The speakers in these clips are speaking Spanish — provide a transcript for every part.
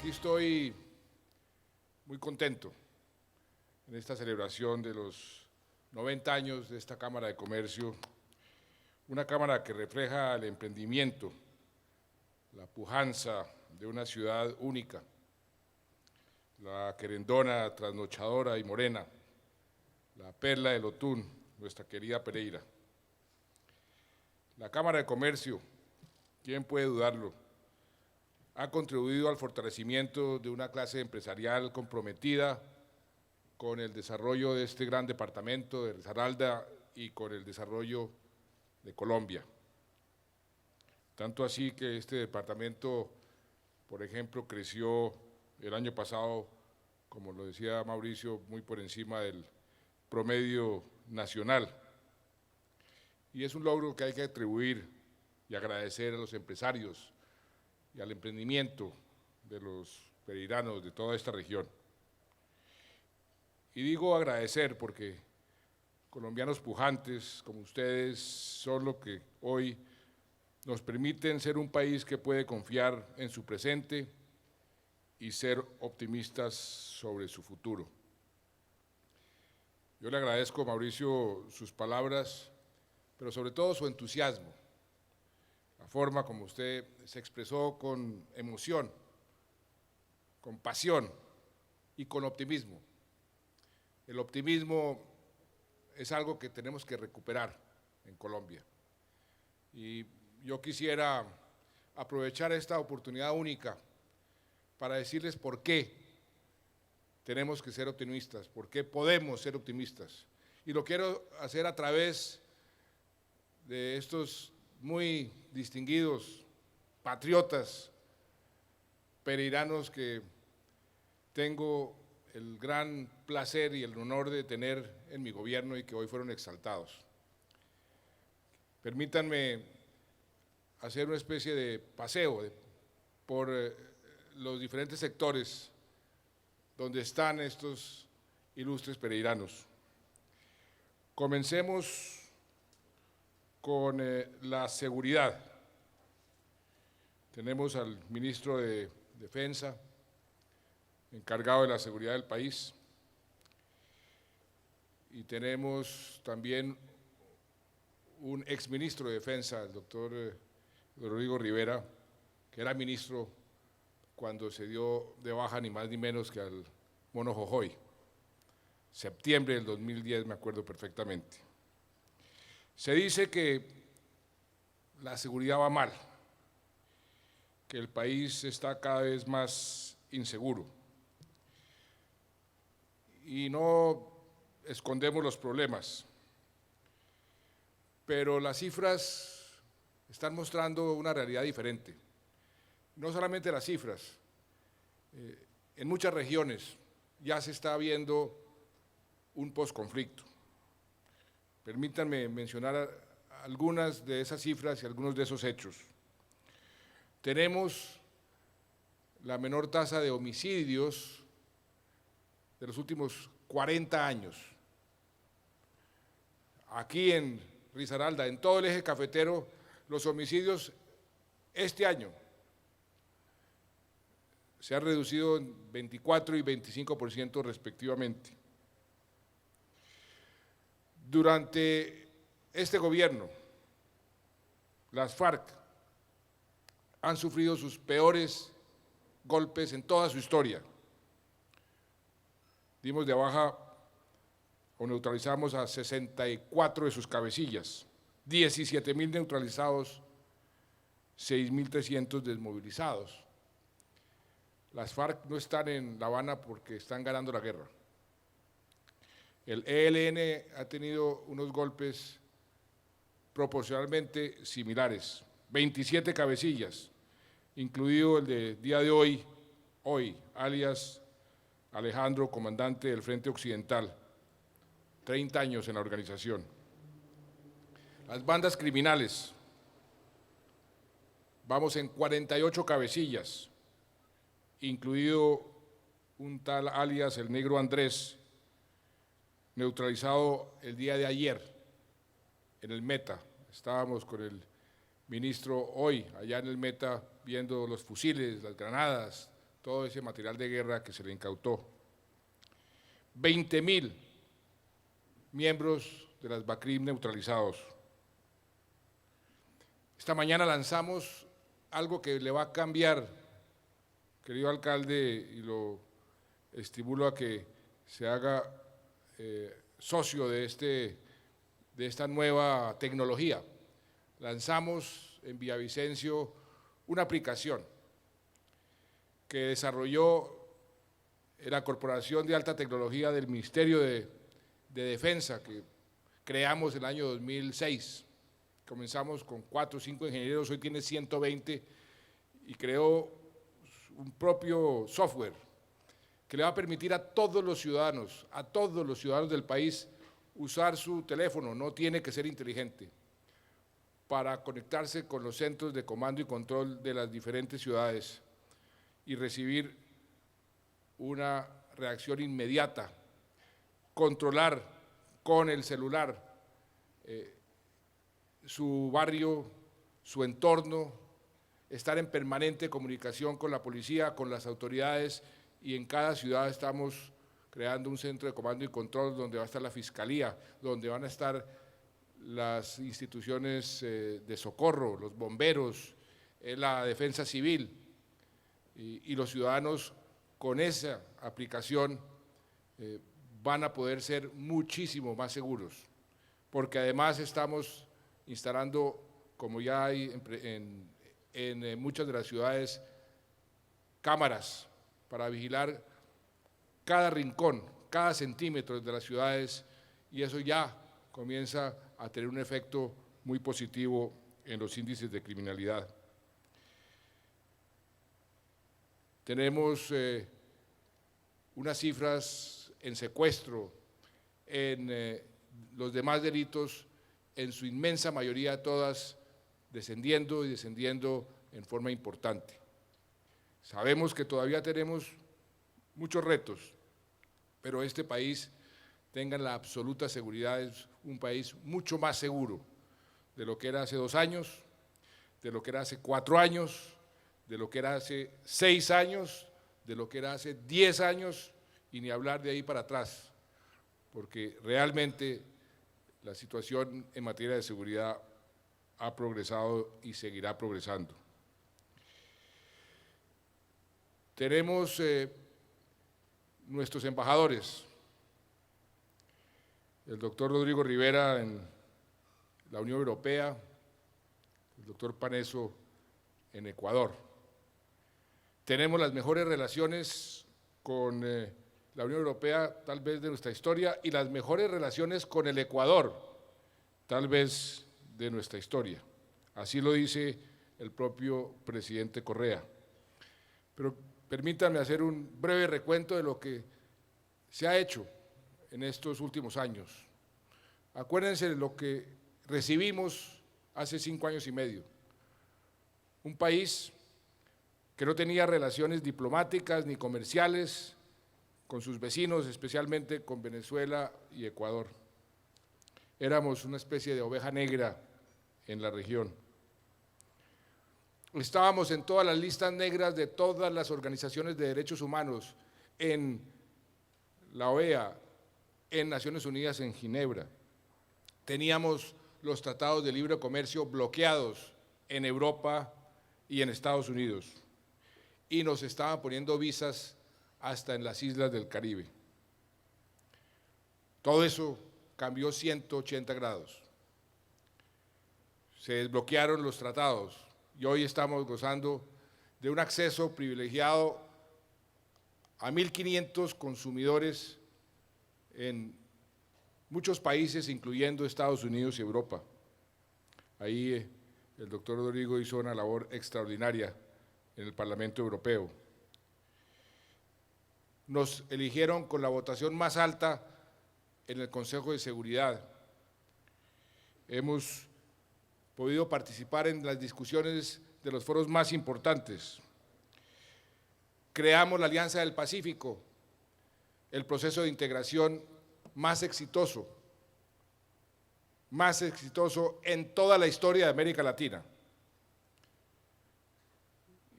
Aquí estoy muy contento en esta celebración de los 90 años de esta Cámara de Comercio, una Cámara que refleja el emprendimiento, la pujanza de una ciudad única, la querendona, trasnochadora y morena, la perla del Otún, nuestra querida Pereira. La Cámara de Comercio, ¿quién puede dudarlo?, ha contribuido al fortalecimiento de una clase empresarial comprometida con el desarrollo de este gran departamento de Risaralda y con el desarrollo de Colombia. Tanto así que este departamento, por ejemplo, creció el año pasado, como lo decía Mauricio, muy por encima del promedio nacional. Y es un logro que hay que atribuir y agradecer a los empresarios y al emprendimiento de los pereiranos de toda esta región. Y digo agradecer porque colombianos pujantes como ustedes son los que hoy nos permiten ser un país que puede confiar en su presente y ser optimistas sobre su futuro. Yo le agradezco, Mauricio, sus palabras, pero sobre todo su entusiasmo, la forma como usted se expresó con emoción, con pasión y con optimismo. El optimismo es algo que tenemos que recuperar en Colombia. Y yo quisiera aprovechar esta oportunidad única para decirles por qué tenemos que ser optimistas, por qué podemos ser optimistas. Y lo quiero hacer a través de estos muy distinguidos patriotas pereiranos que tengo el gran placer y el honor de tener en mi gobierno y que hoy fueron exaltados. Permítanme hacer una especie de paseo por los diferentes sectores donde están estos ilustres pereiranos. Comencemos con la seguridad. Tenemos al ministro de Defensa, encargado de la seguridad del país, y tenemos también un exministro de Defensa, el doctor Rodrigo Rivera, que era ministro cuando se dio de baja ni más ni menos que al Mono Jojoy, septiembre del 2010, me acuerdo perfectamente. Se dice que la seguridad va mal, que el país está cada vez más inseguro y no escondemos los problemas, pero las cifras están mostrando una realidad diferente. No solamente las cifras, en muchas regiones ya se está viendo un posconflicto. Permítanme mencionar algunas de esas cifras y algunos de esos hechos. Tenemos la menor tasa de homicidios de los últimos 40 años. Aquí en Risaralda, en todo el eje cafetero, los homicidios este año se han reducido en 24 y 25% respectivamente. Durante este gobierno, las FARC han sufrido sus peores golpes en toda su historia. Dimos de baja o neutralizamos a 64 de sus cabecillas, 17.000 neutralizados, 6.300 desmovilizados. Las FARC no están en La Habana porque están ganando la guerra. El ELN ha tenido unos golpes proporcionalmente similares, 27 cabecillas, incluido el de día de hoy, alias Alejandro, comandante del Frente Occidental, 30 años en la organización. Las bandas criminales, vamos en 48 cabecillas, incluido un tal alias el Negro Andrés, neutralizado el día de ayer en el Meta. Estábamos con el ministro hoy allá en el Meta viendo los fusiles, las granadas, todo ese material de guerra que se le incautó. 20.000 miembros de las BACRIM neutralizados. Esta mañana lanzamos algo que le va a cambiar, querido alcalde, y lo estimulo a que se haga socio de esta nueva tecnología. Lanzamos en Villavicencio una aplicación que desarrolló la Corporación de Alta Tecnología del Ministerio de Defensa, que creamos en el año 2006. Comenzamos con 4 o 5 ingenieros, hoy tiene 120 y creó un propio software que le va a permitir a todos los ciudadanos del país usar su teléfono, no tiene que ser inteligente, para conectarse con los centros de comando y control de las diferentes ciudades y recibir una reacción inmediata, controlar con el celular su barrio, su entorno, estar en permanente comunicación con la policía, con las autoridades, y en cada ciudad estamos creando un centro de comando y control donde va a estar la fiscalía, donde van a estar las instituciones de socorro, los bomberos, la defensa civil, y los ciudadanos con esa aplicación van a poder ser muchísimo más seguros, porque además estamos instalando, como ya hay en muchas de las ciudades, cámaras para vigilar cada rincón, cada centímetro de las ciudades, y eso ya comienza a tener un efecto muy positivo en los índices de criminalidad. Tenemos unas cifras en secuestro, en los demás delitos, en su inmensa mayoría todas descendiendo en forma importante. Sabemos que todavía tenemos muchos retos, pero este país, tengan la absoluta seguridad, es un país mucho más seguro de lo que era hace 2 años, de lo que era hace 4 años, de lo que era hace 6 años, de lo que era hace 10 años, y ni hablar de ahí para atrás, porque realmente la situación en materia de seguridad ha progresado y seguirá progresando. Tenemos nuestros embajadores, el doctor Rodrigo Rivera en la Unión Europea, el doctor Paneso en Ecuador. Tenemos las mejores relaciones con la Unión Europea, tal vez de nuestra historia, y las mejores relaciones con el Ecuador, tal vez de nuestra historia. Así lo dice el propio presidente Correa. Pero permítanme hacer un breve recuento de lo que se ha hecho en estos últimos años. Acuérdense de lo que recibimos hace 5 años y medio. Un país que no tenía relaciones diplomáticas ni comerciales con sus vecinos, especialmente con Venezuela y Ecuador. Éramos una especie de oveja negra en la región. Estábamos en todas las listas negras de todas las organizaciones de derechos humanos, en la OEA, en Naciones Unidas, en Ginebra. Teníamos los tratados de libre comercio bloqueados en Europa y en Estados Unidos, y nos estaban poniendo visas hasta en las islas del Caribe. Todo eso cambió 180 grados. Se desbloquearon los tratados y hoy estamos gozando de un acceso privilegiado a 1.500 consumidores en muchos países, incluyendo Estados Unidos y Europa. Ahí el doctor Rodrigo hizo una labor extraordinaria en el Parlamento Europeo. Nos eligieron con la votación más alta en el Consejo de Seguridad. Hemos podido participar en las discusiones de los foros más importantes. Creamos la Alianza del Pacífico, el proceso de integración más exitoso en toda la historia de América Latina.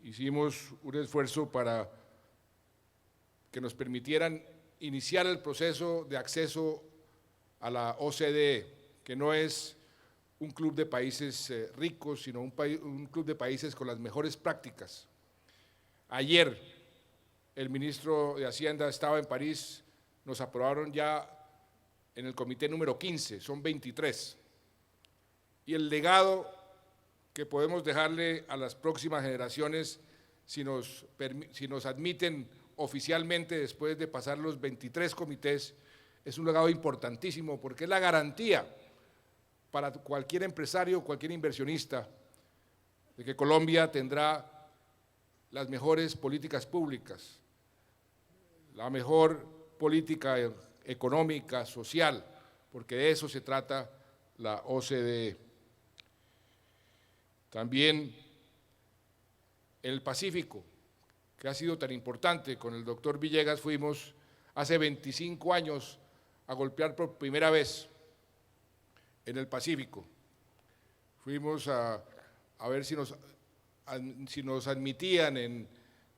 Hicimos un esfuerzo para que nos permitieran iniciar el proceso de acceso a la OCDE, que no es un club de países ricos, sino un club de países con las mejores prácticas. Ayer el ministro de Hacienda estaba en París, nos aprobaron ya en el comité número 15, son 23. Y el legado que podemos dejarle a las próximas generaciones, si nos admiten oficialmente después de pasar los 23 comités, es un legado importantísimo porque es la garantía para cualquier empresario, cualquier inversionista, de que Colombia tendrá las mejores políticas públicas, la mejor política económica, social, porque de eso se trata la OCDE. También el Pacífico, que ha sido tan importante, con el doctor Villegas fuimos hace 25 años a golpear por primera vez en el Pacífico. Fuimos a ver si nos admitían en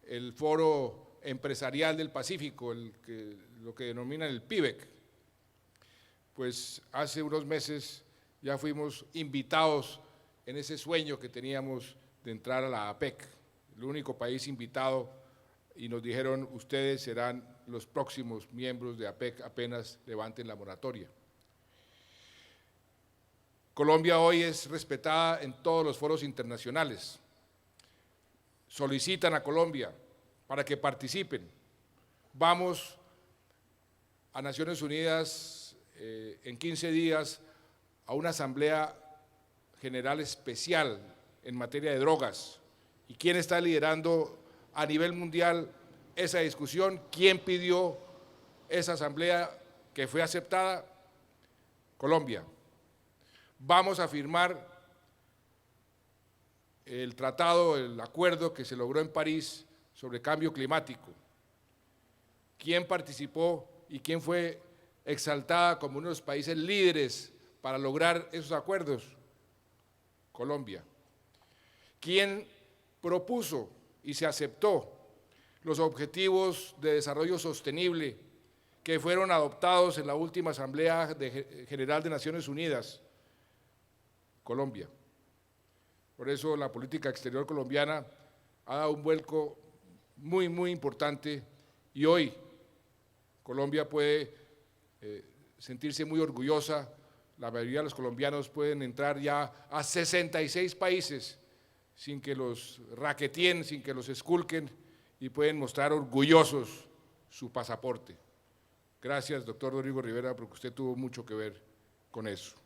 el Foro Empresarial del Pacífico, lo que denominan el PIBEC. Pues hace unos meses ya fuimos invitados en ese sueño que teníamos de entrar a la APEC, el único país invitado, y nos dijeron: ustedes serán los próximos miembros de APEC apenas levanten la moratoria. Colombia hoy es respetada en todos los foros internacionales. Solicitan a Colombia para que participen. Vamos a Naciones Unidas en 15 días a una asamblea general especial en materia de drogas. ¿Y quién está liderando a nivel mundial esa discusión? ¿Quién pidió esa asamblea que fue aceptada? Colombia. Vamos a firmar el tratado, el acuerdo que se logró en París sobre cambio climático. ¿Quién participó y quién fue exaltada como uno de los países líderes para lograr esos acuerdos? Colombia. ¿Quién propuso y se aceptó los objetivos de desarrollo sostenible que fueron adoptados en la última Asamblea General de Naciones Unidas? Colombia. Por eso la política exterior colombiana ha dado un vuelco muy, muy importante, y hoy Colombia puede sentirse muy orgullosa. La mayoría de los colombianos pueden entrar ya a 66 países sin que los raqueteen, sin que los esculquen, y pueden mostrar orgullosos su pasaporte. Gracias, doctor Rodrigo Rivera, porque usted tuvo mucho que ver con eso.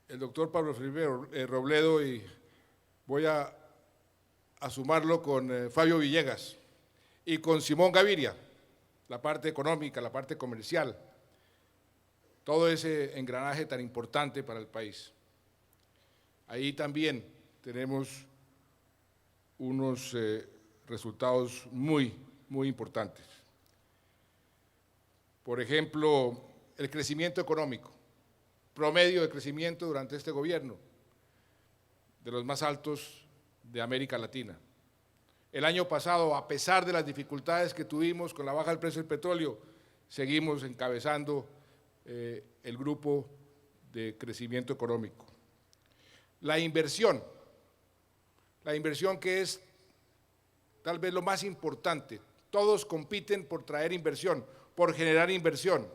El doctor Pablo Felipe Robledo, y voy a sumarlo con Fabio Villegas y con Simón Gaviria, la parte económica, la parte comercial, todo ese engranaje tan importante para el país. Ahí también tenemos unos resultados muy, muy importantes. Por ejemplo, el crecimiento económico, promedio de crecimiento durante este gobierno, de los más altos de América Latina. El año pasado, a pesar de las dificultades que tuvimos con la baja del precio del petróleo, seguimos encabezando el grupo de crecimiento económico. La inversión que es tal vez lo más importante. Todos compiten por traer inversión, por generar inversión.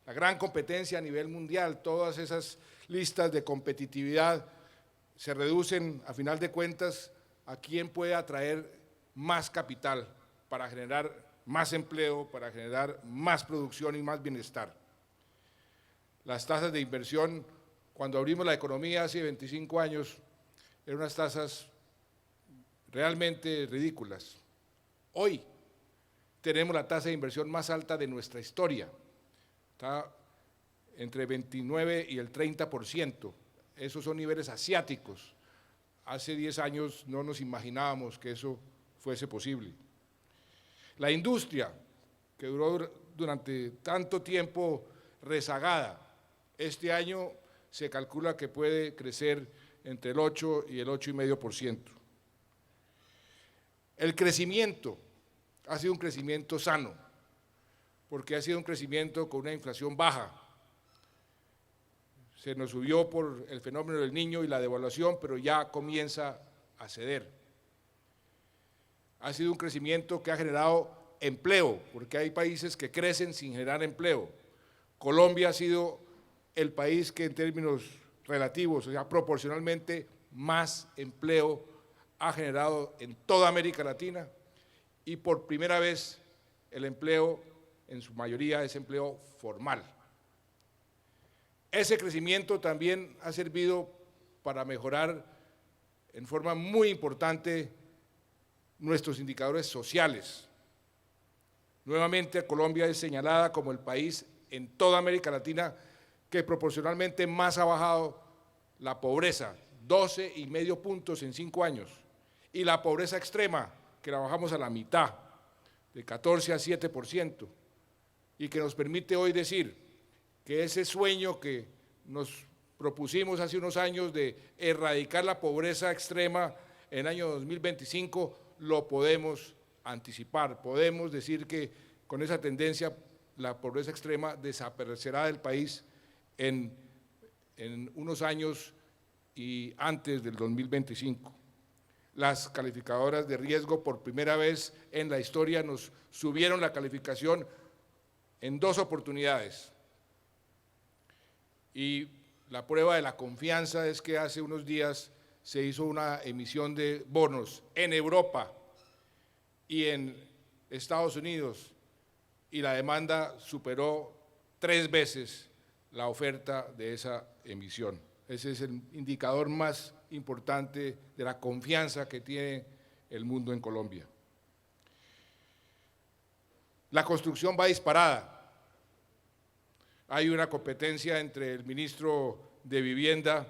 La gran competencia a nivel mundial, todas esas listas de competitividad se reducen, a final de cuentas, a quién puede atraer más capital para generar más empleo, para generar más producción y más bienestar. Las tasas de inversión, cuando abrimos la economía hace 25 años, eran unas tasas realmente ridículas. Hoy tenemos la tasa de inversión más alta de nuestra historia. Está entre 29 y el 30%. Esos son niveles asiáticos. Hace 10 años no nos imaginábamos que eso fuese posible. La industria, que duró durante tanto tiempo rezagada, este año se calcula que puede crecer entre el 8 y el 8,5%. El crecimiento ha sido un crecimiento sano, porque ha sido un crecimiento con una inflación baja. Se nos subió por el fenómeno del Niño y la devaluación, pero ya comienza a ceder. Ha sido un crecimiento que ha generado empleo, porque hay países que crecen sin generar empleo. Colombia ha sido el país que en términos relativos, o sea, proporcionalmente más empleo ha generado en toda América Latina, y por primera vez el empleo en su mayoría es empleo formal. Ese crecimiento también ha servido para mejorar en forma muy importante nuestros indicadores sociales. Nuevamente, Colombia es señalada como el país en toda América Latina que proporcionalmente más ha bajado la pobreza, 12,5 puntos en 5 años, y la pobreza extrema, que la bajamos a la mitad, de 14 a 7%, y que nos permite hoy decir que ese sueño que nos propusimos hace unos años de erradicar la pobreza extrema en el año 2025, lo podemos anticipar. Podemos decir que con esa tendencia la pobreza extrema desaparecerá del país en unos años y antes del 2025. Las calificadoras de riesgo por primera vez en la historia nos subieron la calificación en 2 oportunidades. Y la prueba de la confianza es que hace unos días se hizo una emisión de bonos en Europa y en Estados Unidos, y la demanda superó 3 veces la oferta de esa emisión. Ese es el indicador más importante de la confianza que tiene el mundo en Colombia. La construcción va disparada. Hay una competencia entre el ministro de Vivienda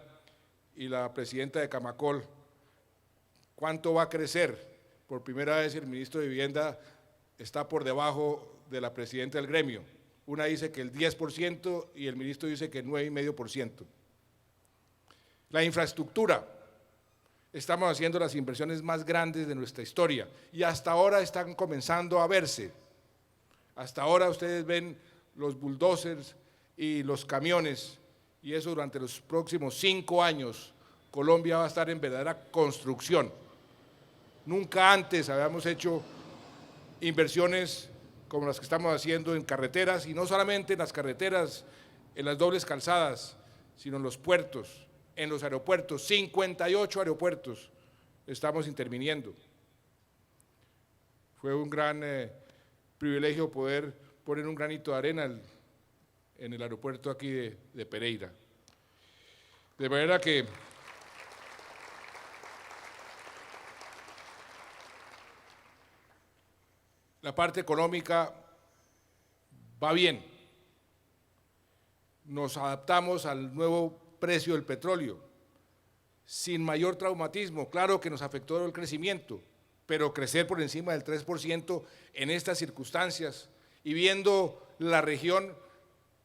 y la presidenta de Camacol. ¿Cuánto va a crecer? Por primera vez el ministro de Vivienda está por debajo de la presidenta del gremio. Una dice que el 10% y el ministro dice que el 9,5%. La infraestructura. Estamos haciendo las inversiones más grandes de nuestra historia y hasta ahora están comenzando a verse. Hasta ahora ustedes ven los bulldozers y los camiones, y eso durante los próximos 5 años Colombia va a estar en verdadera construcción. Nunca antes habíamos hecho inversiones como las que estamos haciendo en carreteras, y no solamente en las carreteras, en las dobles calzadas, sino en los puertos, en los aeropuertos. 58 aeropuertos estamos interviniendo. Fue un gran privilegio poder poner un granito de arena en el aeropuerto aquí de Pereira. De manera que la parte económica va bien. Nos adaptamos al nuevo precio del petróleo sin mayor traumatismo. Claro que nos afectó el crecimiento, pero crecer por encima del 3% en estas circunstancias y viendo la región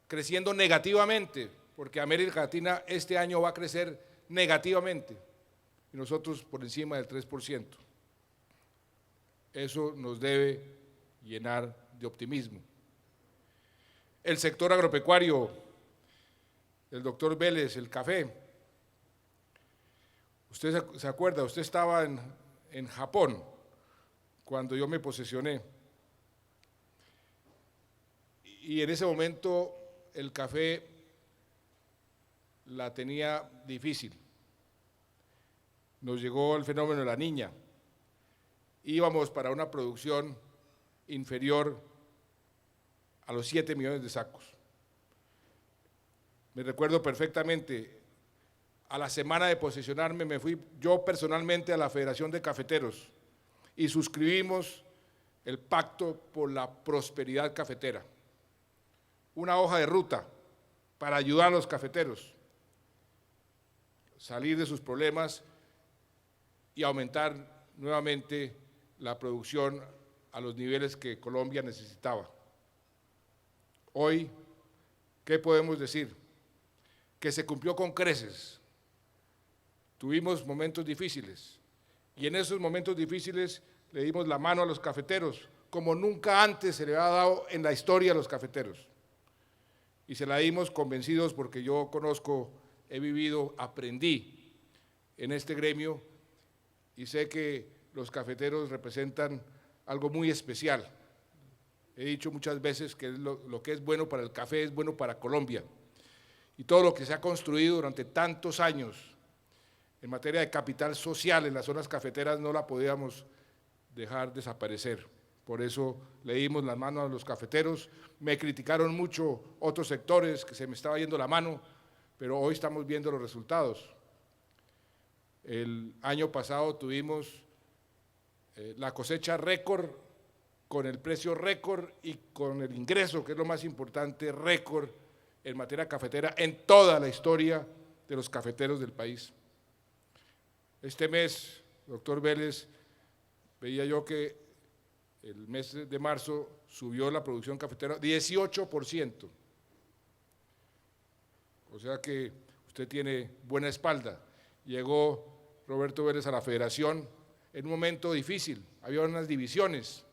creciendo negativamente, porque América Latina este año va a crecer negativamente y nosotros por encima del 3%. Eso nos debe llenar de optimismo. El sector agropecuario, el doctor Vélez, el café. Usted se acuerda, usted estaba en Japón cuando yo me posesioné. Y en ese momento el café la tenía difícil. Nos llegó el fenómeno de la Niña. Íbamos para una producción inferior a los 7 millones de sacos. Me recuerdo perfectamente, a la semana de posesionarme me fui yo personalmente a la Federación de Cafeteros y suscribimos el Pacto por la Prosperidad Cafetera, una hoja de ruta para ayudar a los cafeteros a salir de sus problemas y aumentar nuevamente la producción a los niveles que Colombia necesitaba. Hoy, ¿qué podemos decir? Que se cumplió con creces Tuvimos momentos difíciles y en esos momentos difíciles le dimos la mano a los cafeteros, como nunca antes se le ha dado en la historia a los cafeteros. Y se la dimos convencidos porque yo conozco, he vivido, aprendí en este gremio y sé que los cafeteros representan algo muy especial. He dicho muchas veces que lo que es bueno para el café es bueno para Colombia. Y todo lo que se ha construido durante tantos años en materia de capital social en las zonas cafeteras no la podíamos dejar desaparecer. Por eso le dimos las manos a los cafeteros. Me criticaron mucho otros sectores que se me estaba yendo la mano, pero hoy estamos viendo los resultados. El año pasado tuvimos la cosecha récord, con el precio récord y con el ingreso, que es lo más importante, récord en materia cafetera en toda la historia de los cafeteros del país. Este mes, doctor Vélez, veía yo que el mes de marzo subió la producción cafetera 18%. O sea que usted tiene buena espalda. Llegó Roberto Vélez a la federación en un momento difícil, había unas divisiones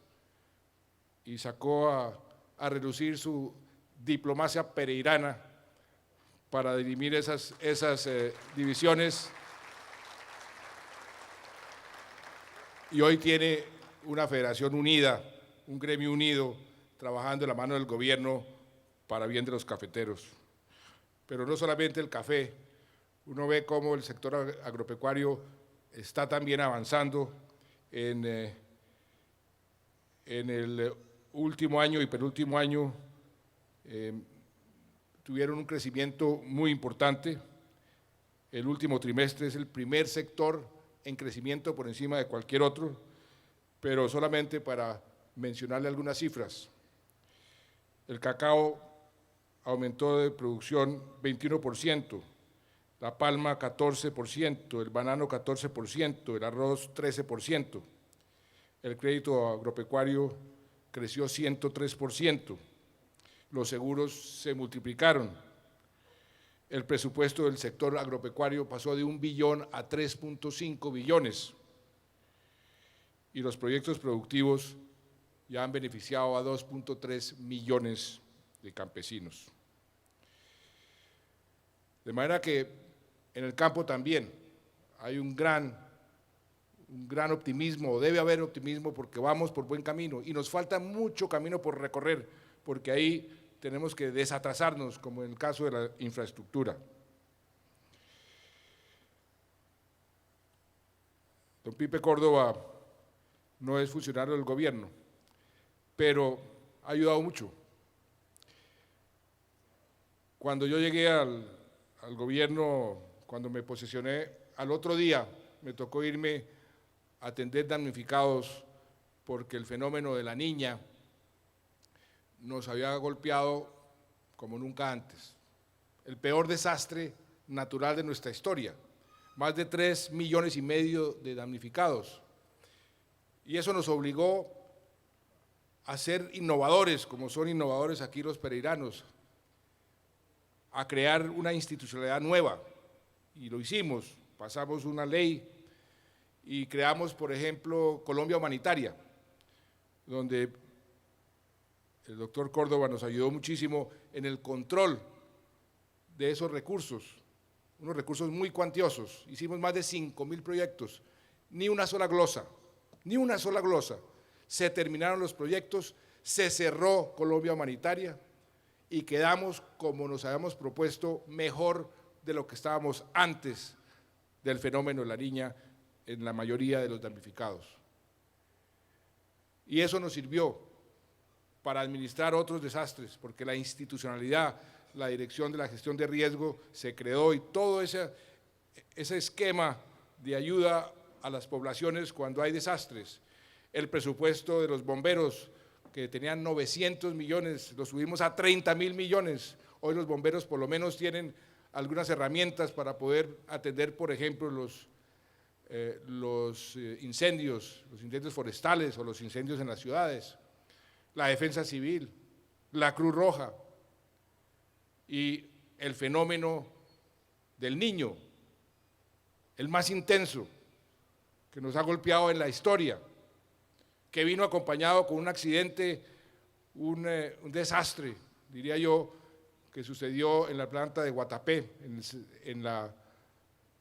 y sacó a relucir su diplomacia pereirana para dirimir esas divisiones. Y hoy tiene una federación unida, un gremio unido, trabajando de la mano del gobierno para bien de los cafeteros. Pero no solamente el café, uno ve cómo el sector agropecuario está también avanzando en el último año y penúltimo año. Tuvieron un crecimiento muy importante. El último trimestre es el primer sector en crecimiento por encima de cualquier otro, pero solamente para mencionarle algunas cifras. El cacao aumentó de producción 21%, la palma 14%, el banano 14%, el arroz 13%, el crédito agropecuario creció 103%, los seguros se multiplicaron, el presupuesto del sector agropecuario pasó de 1 billón a 3.5 billones y los proyectos productivos ya han beneficiado a 2.3 millones de campesinos. De manera que en el campo también hay un gran optimismo, debe haber optimismo porque vamos por buen camino y nos falta mucho camino por recorrer, porque ahí tenemos que desatrasarnos, como en el caso de la infraestructura. Don Pipe Córdoba no es funcionario del gobierno, pero ha ayudado mucho. Cuando yo llegué al gobierno, cuando me posesioné, al otro día me tocó irme a atender damnificados porque el fenómeno de la Niña nos había golpeado como nunca antes. El peor desastre natural de nuestra historia, más de 3,5 millones de damnificados. Y eso nos obligó a ser innovadores, como son innovadores aquí los pereiranos, a crear una institucionalidad nueva, y lo hicimos, pasamos una ley y creamos, por ejemplo, Colombia Humanitaria, donde el doctor Córdoba nos ayudó muchísimo en el control de esos recursos, unos recursos muy cuantiosos. Hicimos más de 5.000 proyectos, ni una sola glosa, ni una sola glosa. Se terminaron los proyectos, se cerró Colombia Humanitaria y quedamos, como nos habíamos propuesto, mejor de lo que estábamos antes del fenómeno de la Niña en la mayoría de los damnificados. Y eso nos sirvió para administrar otros desastres, porque la institucionalidad, la dirección de la gestión de riesgo se creó y todo ese esquema de ayuda a las poblaciones cuando hay desastres. El presupuesto de los bomberos, que tenían 900 millones, lo subimos a 30.000 millones. Hoy los bomberos por lo menos tienen algunas herramientas para poder atender, por ejemplo, los incendios forestales o los incendios en las ciudades, la defensa civil, la Cruz Roja y el fenómeno del niño. el más intenso que nos ha golpeado en la historia, que vino acompañado con un accidente, un desastre, diría yo, que sucedió en la planta de Guatapé, en la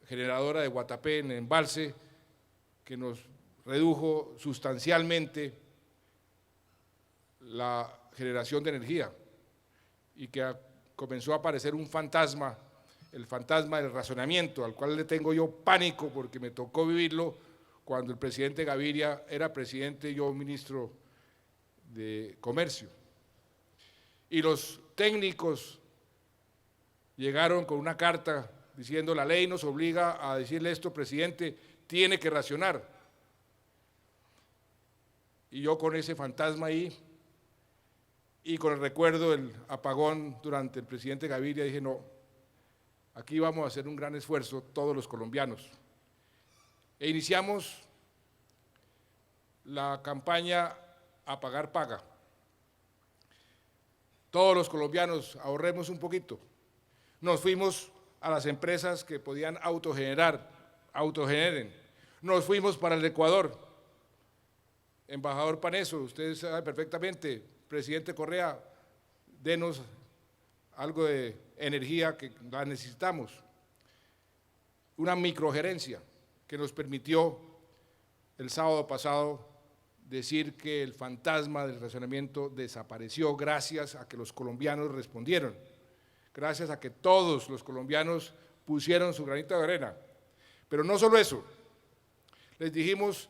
generadora de Guatapé, en el embalse, que nos redujo sustancialmente la generación de energía y que comenzó a aparecer un fantasma, el fantasma del racionamiento, al cual le tengo yo pánico porque me tocó vivirlo cuando el presidente Gaviria era presidente y yo ministro de Comercio. Y los técnicos llegaron con una carta diciendo: la ley nos obliga a decirle esto, presidente, tiene que racionar. Y yo con ese fantasma ahí y con el recuerdo del apagón durante el presidente Gaviria dije: no, aquí vamos a hacer un gran esfuerzo todos los colombianos. E iniciamos la campaña Apagar Paga. Todos los colombianos ahorremos un poquito. Nos fuimos a las empresas que podían autogeneren. Nos fuimos para el Ecuador. Embajador Paneso, usted sabe perfectamente, presidente Correa, denos algo de energía que la necesitamos. Una microgerencia que nos permitió el sábado pasado decir que el fantasma del racionamiento desapareció gracias a que los colombianos respondieron, gracias a que todos los colombianos pusieron su granito de arena. Pero no solo eso, les dijimos: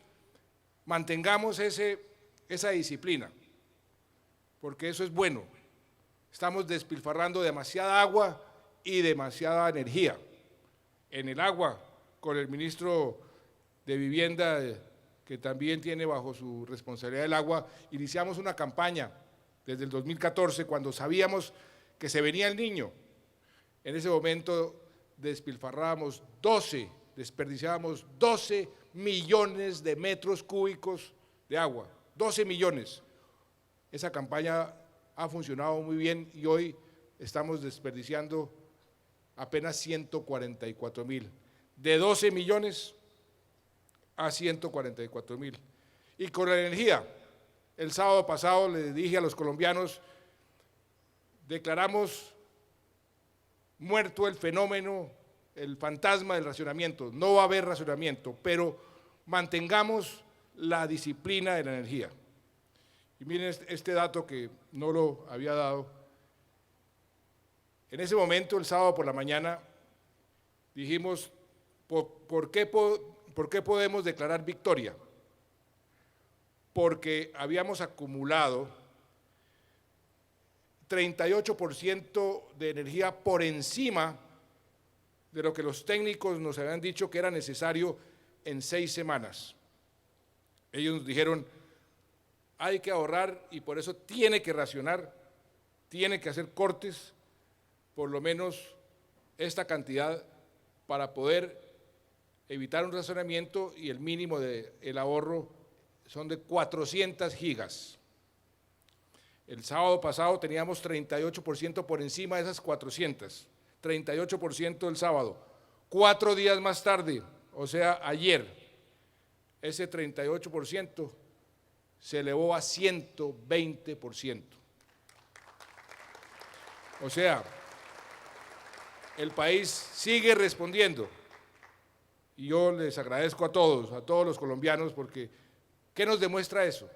mantengamos esa disciplina, porque eso es bueno. Estamos despilfarrando demasiada agua y demasiada energía. En el agua, con el ministro de Vivienda, que también tiene bajo su responsabilidad el agua, iniciamos una campaña desde el 2014, cuando sabíamos que se venía el Niño. En ese momento despilfarrábamos desperdiciábamos 12 millones de metros cúbicos de agua, 12 millones. Esa campaña ha funcionado muy bien y hoy estamos desperdiciando apenas 144.000, de 12 millones a 144.000. Y con la energía, el sábado pasado le dije a los colombianos: declaramos muerto el fenómeno, el fantasma del racionamiento. No va a haber racionamiento, pero mantengamos la disciplina de la energía. Y miren este dato que no lo había dado. En ese momento, el sábado por la mañana, dijimos: ¿por qué podemos declarar victoria? Porque habíamos acumulado 38% de energía por encima de lo que los técnicos nos habían dicho que era necesario en 6 semanas. Ellos nos dijeron: hay que ahorrar y por eso tiene que racionar, tiene que hacer cortes, por lo menos esta cantidad, para poder evitar un racionamiento, y el mínimo del ahorro son de 400 gigas. El sábado pasado teníamos 38% por encima de esas 400, 38% el sábado. 4 días más tarde, o sea, ayer, ese 38% se elevó a 120%. O sea, el país sigue respondiendo. Y yo les agradezco a todos los colombianos, porque ¿qué nos demuestra eso?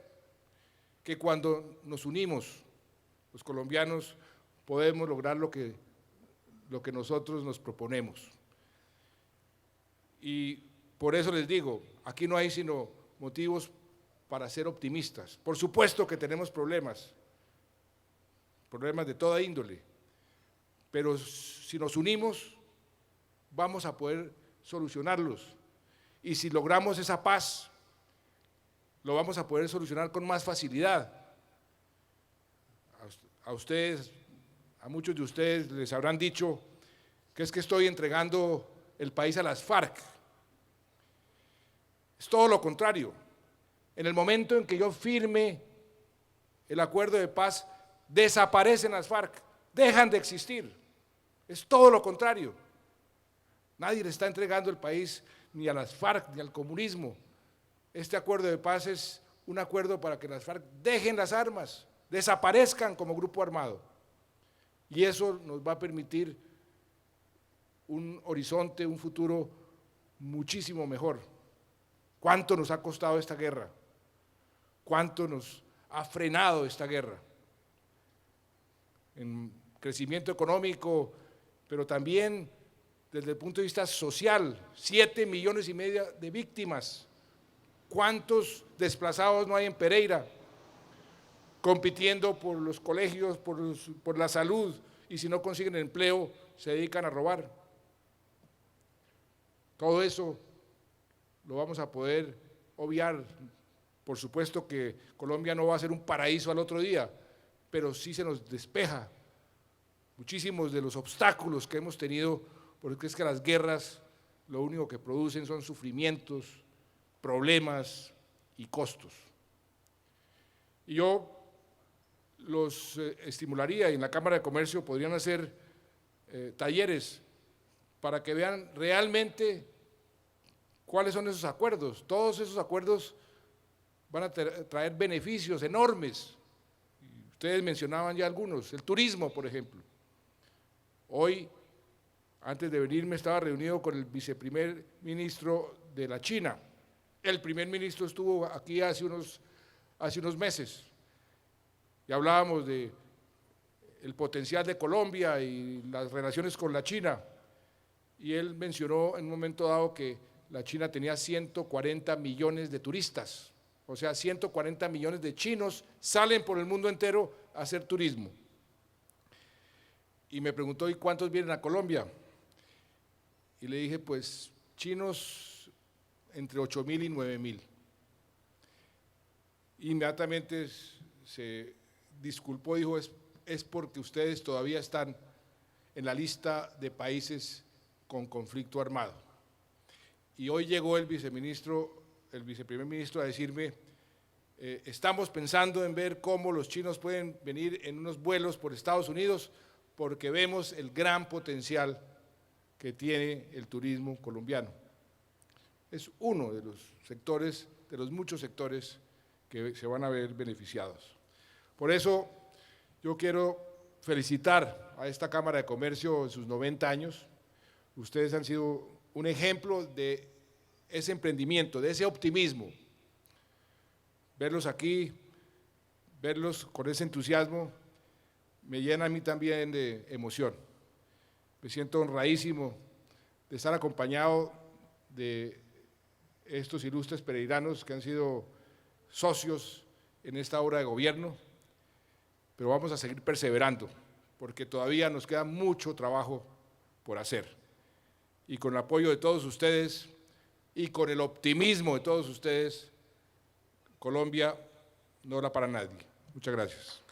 Que cuando nos unimos, los colombianos, podemos lograr lo que nosotros nos proponemos. Y por eso les digo, aquí no hay sino motivos para ser optimistas. Por supuesto que tenemos problemas de toda índole, pero si nos unimos, vamos a poder solucionarlos. Y si logramos esa paz, lo vamos a poder solucionar con más facilidad. A ustedes, a muchos de ustedes les habrán dicho que es que estoy entregando el país a las FARC. Es todo lo contrario. En el momento en que yo firme el acuerdo de paz, desaparecen las FARC, dejan de existir. Es todo lo contrario. Nadie le está entregando el país ni a las FARC, ni al comunismo. Este acuerdo de paz es un acuerdo para que las FARC dejen las armas, desaparezcan como grupo armado. Y eso nos va a permitir un horizonte, un futuro muchísimo mejor. ¿Cuánto nos ha costado esta guerra? ¿Cuánto nos ha frenado esta guerra? En crecimiento económico, pero también desde el punto de vista social, 7,5 millones de víctimas. ¿Cuántos desplazados no hay en Pereira? Compitiendo por los colegios, por la salud, y si no consiguen empleo, se dedican a robar. Todo eso lo vamos a poder obviar. Por supuesto que Colombia no va a ser un paraíso al otro día, pero sí se nos despeja muchísimos de los obstáculos que hemos tenido, porque es que las guerras lo único que producen son sufrimientos, problemas y costos. Y yo los estimularía, y en la Cámara de Comercio podrían hacer talleres para que vean realmente cuáles son esos acuerdos. Todos esos acuerdos van a traer beneficios enormes. Ustedes mencionaban ya algunos, el turismo, por ejemplo. Hoy, antes de venirme, estaba reunido con el viceprimer ministro de la China. El primer ministro estuvo aquí hace unos meses y hablábamos de el potencial de Colombia y las relaciones con la China, y él mencionó en un momento dado que la China tenía 140 millones de turistas, o sea, 140 millones de chinos salen por el mundo entero a hacer turismo. Y me preguntó, ¿y cuántos vienen a Colombia? Y le dije, pues, chinos entre 8,000 y 9,000. Inmediatamente se disculpó, dijo, es porque ustedes todavía están en la lista de países con conflicto armado. Y hoy llegó el viceprimer ministro a decirme, estamos pensando en ver cómo los chinos pueden venir en unos vuelos por Estados Unidos, porque vemos el gran potencial que tiene el turismo colombiano. Es uno de los sectores, de los muchos sectores que se van a ver beneficiados. Por eso yo quiero felicitar a esta Cámara de Comercio en sus 90 años. Ustedes han sido un ejemplo de ese emprendimiento, de ese optimismo. Verlos aquí, verlos con ese entusiasmo, me llena a mí también de emoción. Me siento honradísimo de estar acompañado de estos ilustres pereiranos que han sido socios en esta obra de gobierno, pero vamos a seguir perseverando, porque todavía nos queda mucho trabajo por hacer. Y con el apoyo de todos ustedes y con el optimismo de todos ustedes, Colombia no era para nadie. Muchas gracias.